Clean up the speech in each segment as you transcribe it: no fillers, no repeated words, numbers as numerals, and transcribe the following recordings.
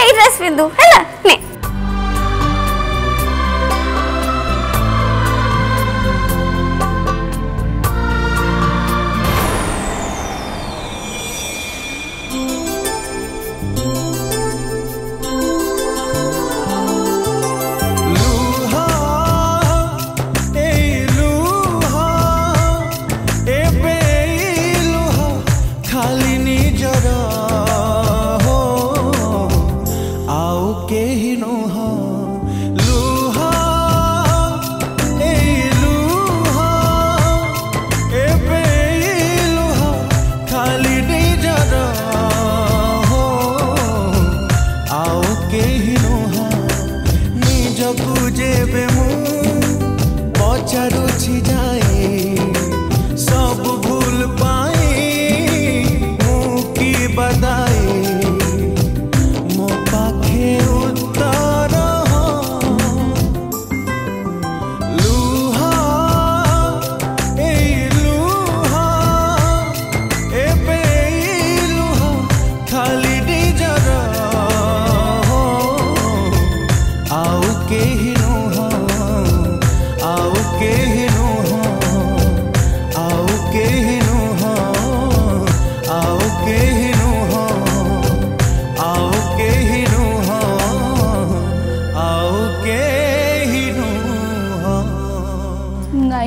एई dress पिंदु हैला ने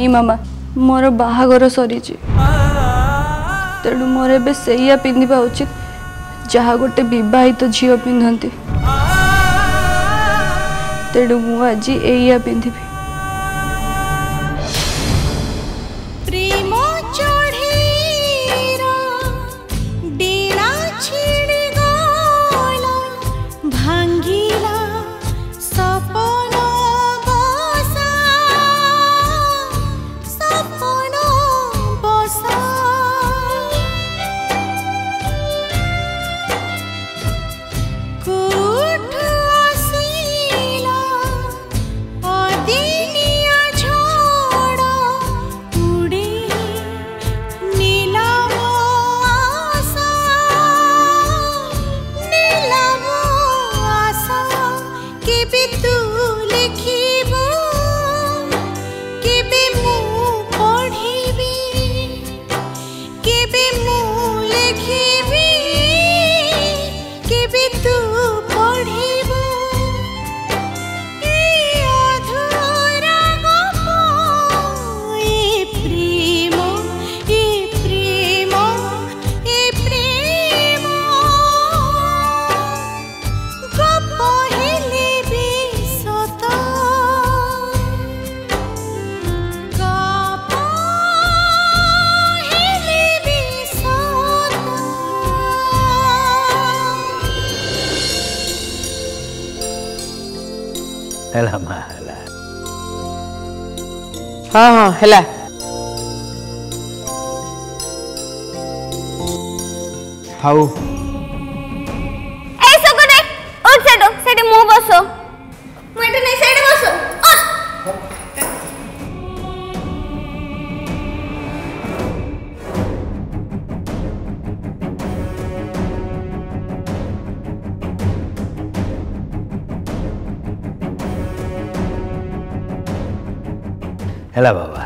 मामा मोर बाहागर सरी तेणु मोर ए से पिंधा उचित जहाँ गोटे बहित झील पिंधती तेणु मु आज एया पिंधि हाँ हाँ हेला हाउ ए सगरे उठ सेठी मु बसो मु एटा नै सेठी बसो हेला बाबा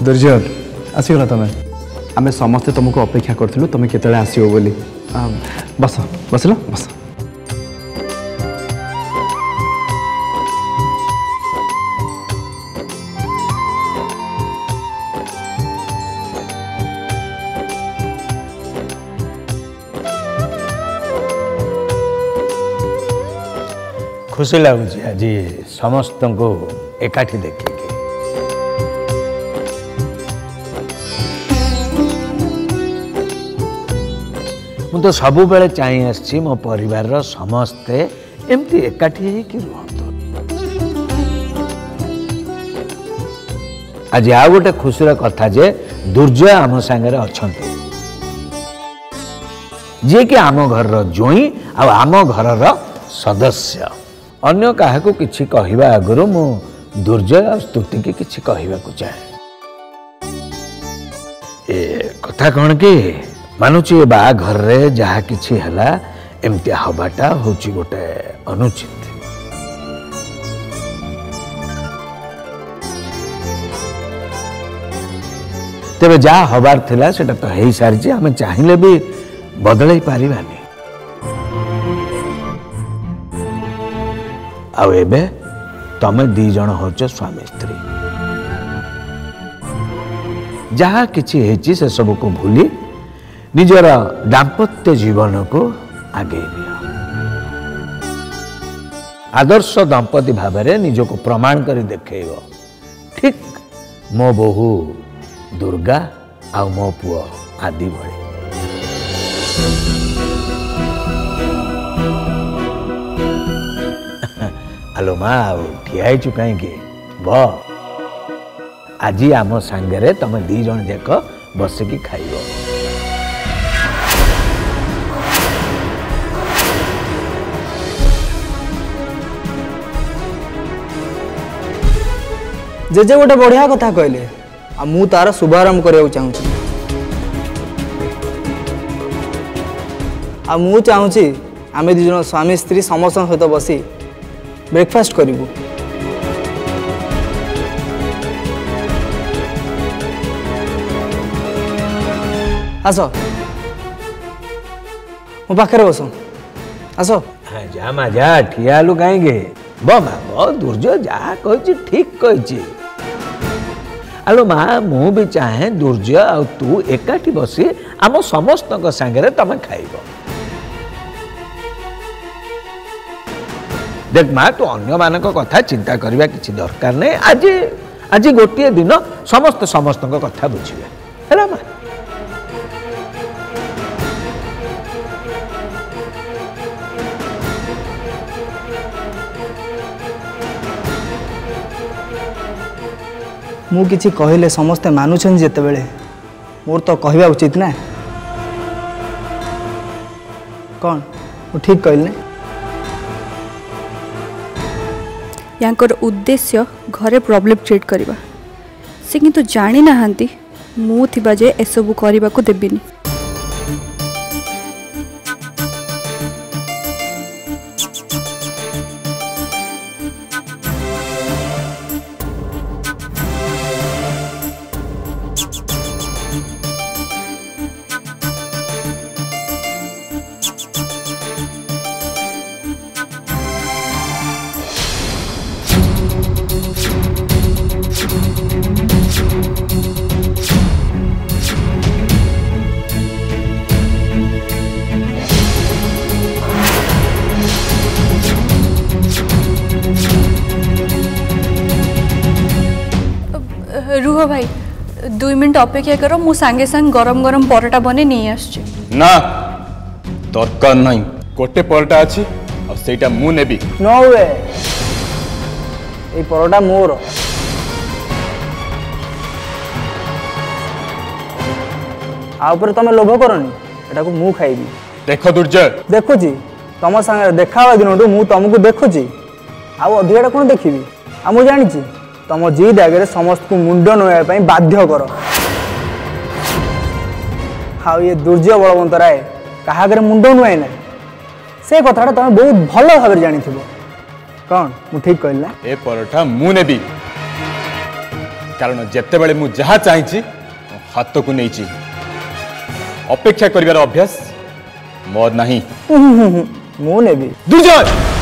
दुर्जय आसगला तुम आम समस्ते तुमको अपेक्षा करूँ तुम केतले आसो बोली बस बसल बस खुशी लगुच आज समस्त को एकाठी देखिए मु तो सब बेले चाहे आसी मो परिवार समस्ते एमती एकाठी रुहतु आज आ गोटे खुशी कथा जे दुर्जय आम सांगे अच्छा जी कि आम घर जोई आम घर सदस्य अन्य काहाकू किछि कहिबा आगुरु मु दुर्जय और स्तुति की किछि कहिबाकू चाहे। ए कथा कौन कि मानुची ए बाघर रे जहा किछि हला एमती हबाटा होची गोटे अनुचित। तेरे जा हबार थिला सेटा तो हेई सारिछि, हमें चाहिए भी बदलाई पारिबानी। आउ एबे तमे दी जण होच स्वामी स्त्री, जहा किछि हेछि से सब को भूली निजर दाम्पत्य जीवन को आगे नियो। आदर्श दंपति भाव में निजको प्रमाण करी देखैबो, ठीक मो बहु दुर्गा आ मो पुओ आदि भली। आलो माँ ठिया कहीं ब आज आम सांगे तुम दी जन जाक बसिकी खाइब। जेजे गोटे बढ़िया कथा कहले आ मु तार शुभारंभ करने चाहूँ। आ मु चाहूँगी आम दी जन स्वामी स्त्री समस्त सहित बसी ब्रेकफास्ट करूँ। आस मो पाखे बस आस। जा मा जा ठिया लु कहीं बो दुर्जय जहा कही ठीक कही। आलो माँ मु भी चाहे दुर्जय आ तू एकाठी बसी आम समस्त सांगे तमें खाइब। देख माँ तू अन्य मान कथा चिंता करवा किसी दरकार नहीं। आज आज गोटे दिन समस्त समस्त कथा बुझे है माँ। मु किछि कहले समस्ते मानुछन जेते बेले मोर तो कहबा उचित ना। कौन वो ठीक कहले? यांकर उद्देश्य घरे प्रॉब्लम क्रिएट करबा। से किंतु जानि नाहांती मु थिबा जे एसबु करबा को देबिनी। रुह भाई 2 मिनट अपेक्षा करो, मु सांगे सांग गरम गरम परोटा बने नहीं आसछि। ना दरकार नहीं, गोटे परोटा अच्छी और सेटा मु नेबी। नो वे ए परोटा मोर। आ ऊपर तमे लोभ करनी, एटा को मु खाइबी। देखो दुर्जय देखुची तम संगे देखा दिन मु तुमको देखुची आ अधिकटा कौन देखी। आ मु जानी तम जिद आगे समस्त को मुंड नोया बाध्य कर। हाँ ये दुर्जय बलवंत राय क्या मुंड नुआई ना से कथा तुम बहुत भल भाव जानी। कौन मु ठीक कहली ना? ए परोठा मु नेबी, कारण जेते बेले मु जहा चाहिए हाथ को नहीं अपेक्षा करिवार अभ्यास मोर नहीं। मु नेबी। दुर्जय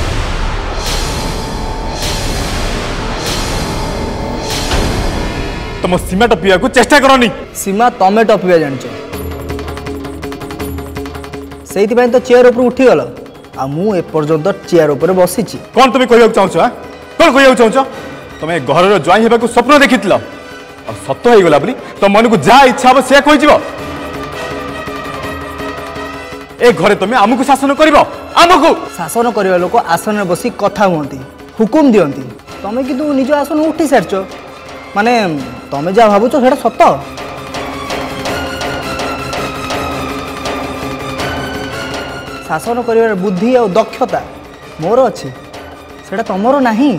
तुम सीमा टपिया को चेष्टा करनी। सीमा तमे टपिया जानिଛ सेइथिबाई तो चेयर ऊपर उठी गल आ मु ए पर्यंत चेयर ऊपर बसिछि। कौन तुम कहया चाहछ? कौन कहया चाहछ? तुम घर रो ज्वाई हेबा को स्वप्न देखितल और सत्य हो गला बोली तो मन को जहा इच्छा हो से कहि जीवो। ए घरे तुम आमको शासन करिवो? आमको शासन करवा लोक आसन में बसी कथा हुअंती, हुकुम दियंती। तमे किंतु निज आसन उठी सारछ, माने तमे जा भाबुछ सेटा सत्य। शासन करिवार बुद्धि और दक्षता मोर अच्छी, सेटा तमरो नहीं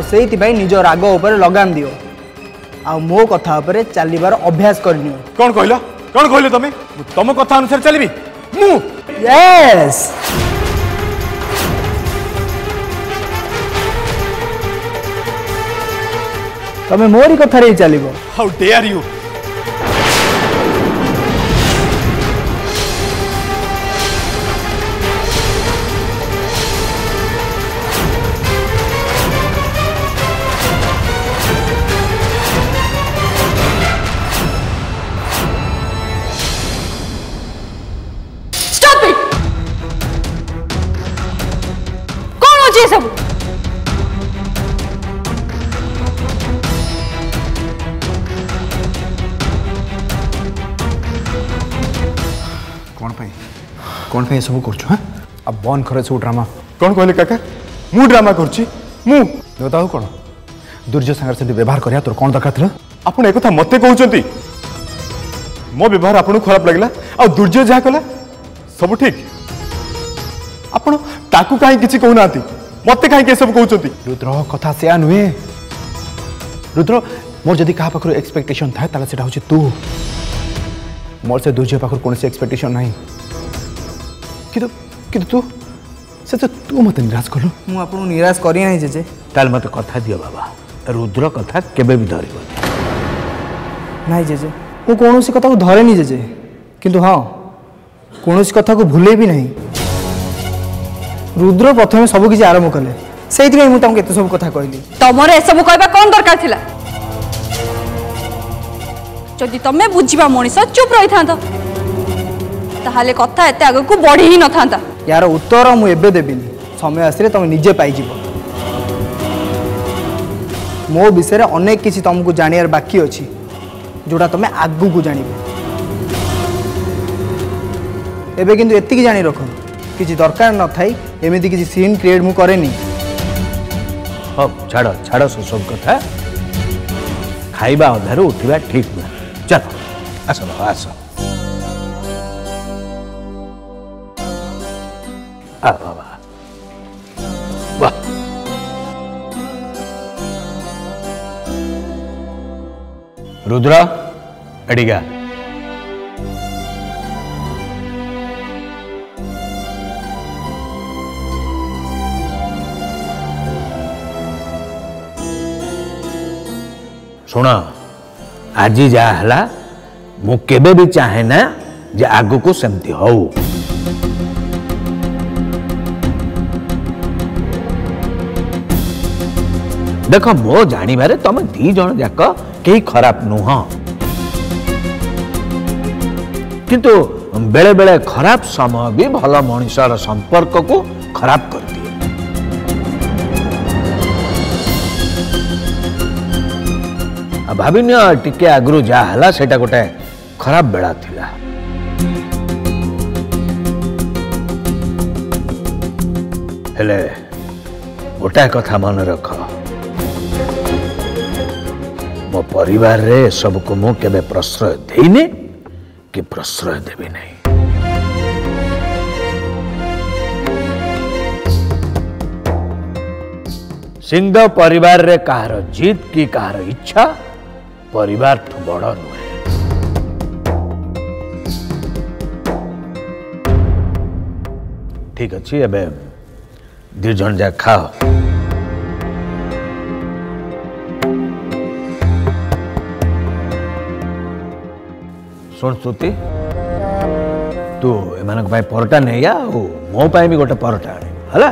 से निज राग उपर लगाम दियो आ मो कथा उपरे चलिबार अभ्यास करनियो। कौन कहले तमे तुम कथा अनुसार चलबी मु यस तमे मोरी कथा रे चलिबो। हाउ डेयर यू सब कौन पे सब कर अब बंद करे सब ड्रामा। कौन कहले काका मु ड्रामा करछि मु बताओ कौन दुर्जय संगे से व्यवहार करिया तोर कौन दरकार थिला आपण एक कथा मते कहउचंती मो व्यवहार आपण खराब लागला आ दुर्जय जा कला सब ठीक आपण ताकू काहे किछि कहू नाती मते काहे के सब कहउचंती। रुद्र कथा से नुहे रुद्र मोर जदी कहा पाखर एक्सपेक्टेशन था ताला सेटा होछि तू मोर से दुर्जय पाखर कोनसे एक्सपेक्टेशन नाही किंतु तू से तू मत निराश कलु मु आपन निराश करी नाही जेजे ताल मत कथा दियो बाबा रुद्र कथा केबे भी धरिबो नाही जेजे मु कोनोसी कथा को धरे नहीं जेजे किंतु हां कोनोसी कथा को भूले भी नहीं। रुद्र प्रथम सब किसी आरंभ कले से मु तुमको एत सब कथा कहली तमर ए सब कहबा कोन दरकार थिला जदि तमे बुझिबा मनिष चुप रही थांत ताहाले कथा एते आगु को बढ़ी ही न थांता। यार उत्तर मु एबे देबिनी समय आसिले तुम निजे पाई जीवो मो विषय रे अनेक किसी तुमको जानियार बाकी अछि जोडा तमे आगु को जानिबो एबे किंतु एतिकी जानि रखो किसी दरकार न थाई एमिति किसी सीन क्रिएट मु करेनी। अब छाड़ छाड़ से सब कथा खाइबा अधारू उठिबा ठीक न चलो आस आस आ बाबा वाह रुद्र अडिगा शुण आज जहाँ मु केबे भी चाहे ना जे आगु को सेमती हो देख मो जानिबारे तमे दी जण जाक कई खराब नुह किंतु बेले बेले खराब समय भी भल मनुष्यर संपर्क को खराब कर दिए। भाविन टिके आगु जहाँ सेटा गोटे खराब बेला थिला हेले गोटाए कथा मन रख मो परिवार रे सबको मु केबे प्रश्रय देइने कि प्रश्रय देबी नहीं। सिंध परिवार रे कहार जीत की कहार इच्छा परिवार ठू बड़ नुहे। ठीक अच्छे एबे दी जन जा खाओ सुन स्तुति तू एमान परटा नहीं आ मो भी गोटे परटा आने हला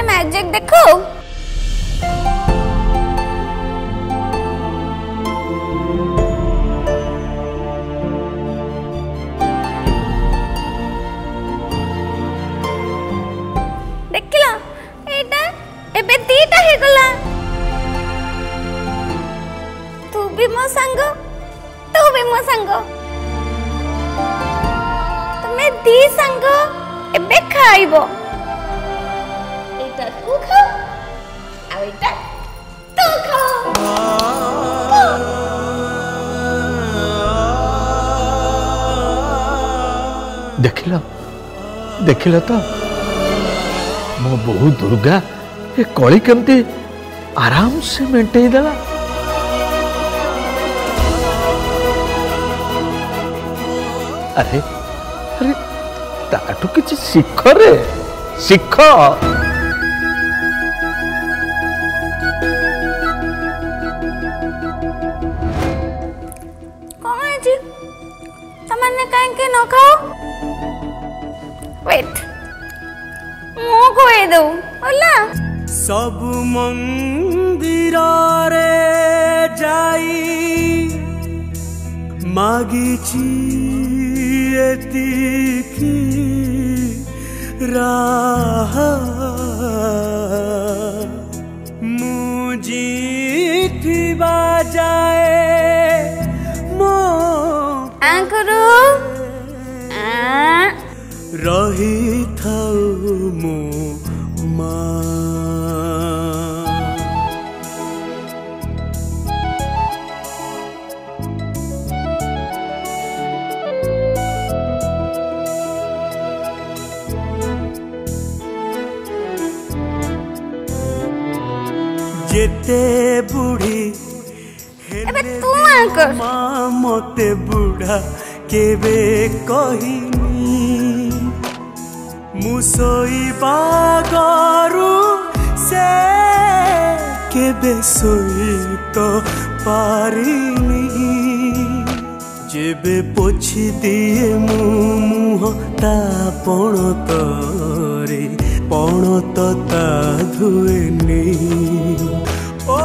मैजिक देखो देखला एटा एबे दीटा हे गला तू भी मो संग दी संग एबे खाइबो एटा तू खा आ एटा तू खा देखिल तो मो बहु दुर्गा ये कली केमती आराम से मेंटेन देला। अरे अरे ताटू किसी शिख रे शिख तमन्ने काहे के न खाओ वेट मो कोए दो होला सब मंदिर रे जाई मागिची एतिकी राह मुझी बाजाए मो आंकरो रही थाऊ मो माँ जेते बुढ़ी एबे तू आंकर माँ मते बुढ़ा केबे कहिनी मुसोई बागरू से केबे सोई तो पारिनी जेबे पोछि दिए मुह ता पण तरे पण ता धुएनी ओ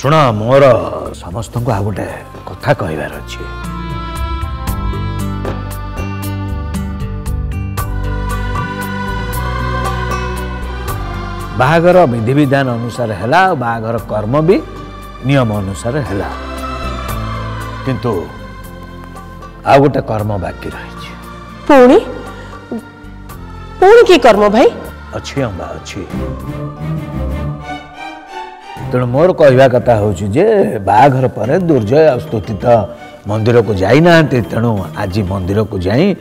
शुण मोर समस्त को आ गोटे कथा कहबार अच्छे बाहागर विधि विधान अनुसार है बाहागर कर्म भी नियम अनुसार है किंतु आ गोटे कर्म बाकी रही पुणी पुणी की कर्म भाई अच्छी अंबा अच्छी तेणु मोर कहवा कथा हूँ जे बाघर पर दुर्जय स्तुति तो मंदिर को जाई ना तेणु आज मंदिर को जाई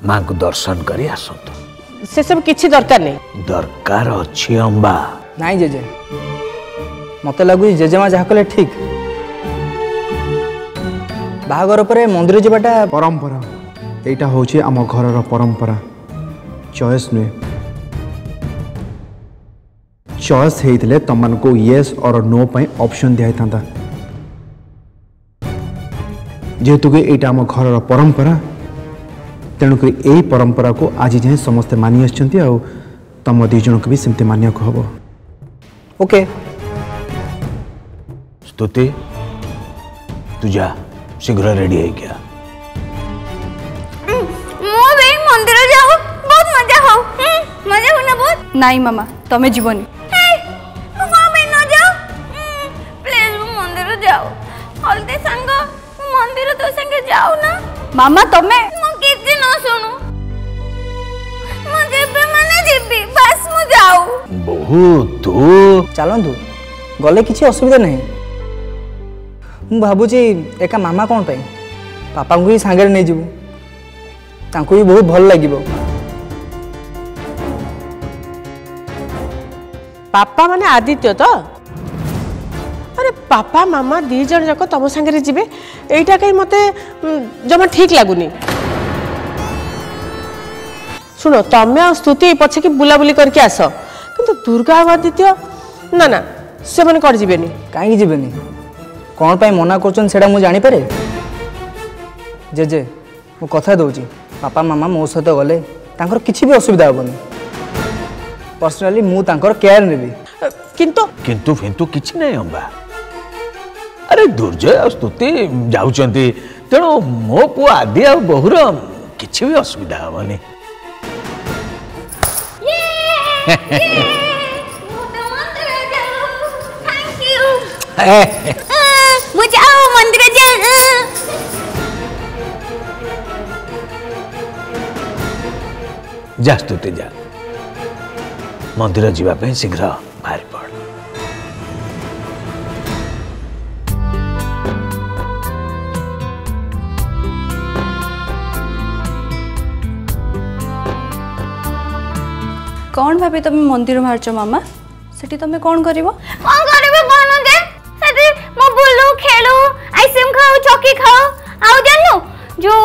माँ को दर्शन करी आसतु से सब किछि दरकार नहीं दरकार अच्छी अंबा नाई जेजे मत लगु जेजेमा जहा कले ठीक बाहागर पर मंदिर जावाटा परंपरा एटा होची आम घरर परंपरा चॉइस नुहे चॉइस हेइतले तमन को येस और नो पई ऑप्शन दिया था जेहेतु कि एटा आम घरर परंपरा तेणुक यही परंपरा को आज जाए समस्ते मानि आछंती आ तम दी जन को भी सेमते मानिया को हबो ओके स्तुति तू जा शीघ्र रेडी है क्या मो बे मंदिर जाओ बहुत मजा हो मजा हो ना बहुत नाई मामा तमे जीवनी हल्दे संग मंदिर तो संगे जाओ ना मामा तमे मु किछि न सुनु मु जेबे माने जेबी बस मु जाऊ बहुत तू चलंतु गले किछि असुविधा नहीं मु भाबुची एका मामा कोन पई पापा को ही सांगे नै जीवु तांको भी बहुत भल लागिबो पापा माने आदित्य तो अरे पापा मामा दी जन जाक तम संगे जीवे एटा कहीं मते जमा ठीक लगुनी सुनो तमे आ स्तुति पछे कि बुलाबुली करके आस किंतु दुर्गा आदित्य ना ना से मन कर जीवेनी काई जीवेनी कौन पाई मना कर सेटा मु जानी पारे जेजे मु कथा दउची पापा मामा मो सहित गले तांकर किछि भी असुविधा होबनी पर्सनली मु तांकर केयर नेबी किंतु किंतु फिंतु किछि नहीं अम्बा अरे दुर्जय आ स्तुति जाउचंती तेणु मो पु आदि आ बहुर किछि भी असुविधा होबनी मुझे आओ मंदिर जा जा स्तुति जा मंदिर जीवा पे शीघ्र बाहर पड़ कौन भाभी तुम मंदिर बाहर मामा सेठी तुम कौन करिवो कौन करिवो कौन जे सेठी मो बुलू खेलू आइसक्रीम खाऊ चॉकी खाऊ आउ जानू जो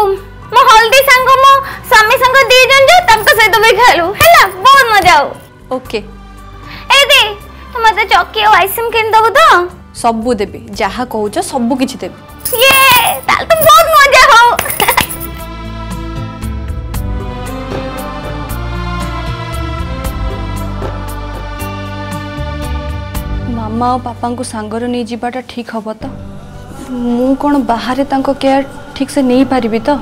मो हल्दी संग मो स्वामी संग दी जन जो तंक सहित भी खेलू हैला बहुत मजा आउ ओके ए दे तुम मते चॉकी और आइसक्रीम किन दबो तो सबु देबी जहा कहूछ सबु किछि देबी ये ताल तो बहुत मजा हो मामा और पापा को सांगर नहीं जीवाटा ठीक हम तो मु कौन बाहर केयर ठीक से नहीं पारि तो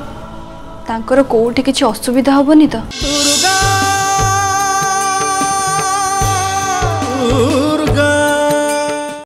तांकर कोठी किछि असुविधा होबनी तो